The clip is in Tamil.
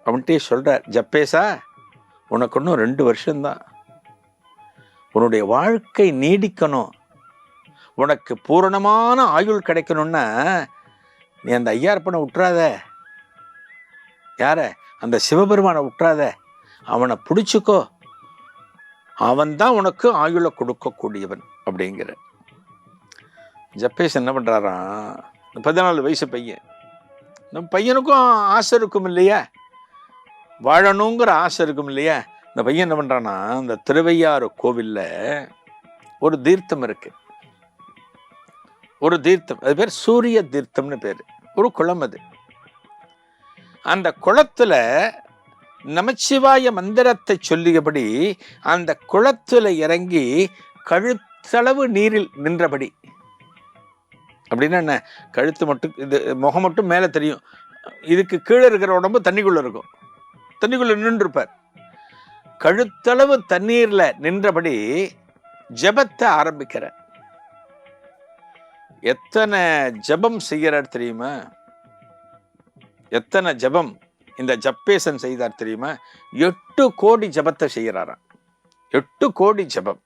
அவன்கிட்டே சொல்கிறார், ஜப்பேசா உனக்கு இன்னும் 2 வருஷம்தான், உன்னுடைய வாழ்க்கை நீடிக்கணும், உனக்கு பூரணமான ஆயுள் கிடைக்கணும்னா நீ அந்த ஐயார்ப்பனை விட்டுறாத, யார அந்த சிவபெருமானை விட்டுறாத, அவனை பிடிச்சிக்கோ, அவன்தான் உனக்கு ஆயுளை கொடுக்கக்கூடியவன் அப்படிங்கிற. ஜப்பேஸ் என்ன பண்ணுறாராம், 14 வயசு பையன், இந்த பையனுக்கும் ஆசை இருக்கும் இல்லையா, வாழணுங்கிற ஆசை இருக்கும் இல்லையா. இந்த பையன் என்ன பண்ணுறான்னா, இந்த திருவையாறு கோவிலில் ஒரு தீர்த்தம் இருக்கு, ஒரு தீர்த்தம், அது பேர் சூரிய தீர்த்தம்னு பேர், ஒரு குளம் அது. அந்த குளத்துல நமச்சிவாய மந்திரத்தை சொல்லியபடி அந்த குளத்துல இறங்கி கழுத்தளவு நீரில் நின்றபடி. அப்படின்னா என்ன, கழுத்து மட்டும், இது முகம் மட்டும் மேலே தெரியும், இதுக்கு கீழே இருக்கிற உடம்பு தண்ணிக்குள்ள இருக்கும், தண்ணிக்குள்ள நின்றுப்பார். கழுத்தளவு தண்ணீர்ல நின்றபடி ஜபத்தை ஆரம்பிக்கிற. எத்தனை ஜபம் செய்கிறார் தெரியுமா, எத்தனை ஜபம் இந்த ஜப்பேசன் செய்தார் தெரியுமா, 8 கோடி ஜபத்தை செய்கிறாராம், 8 கோடி ஜபம்.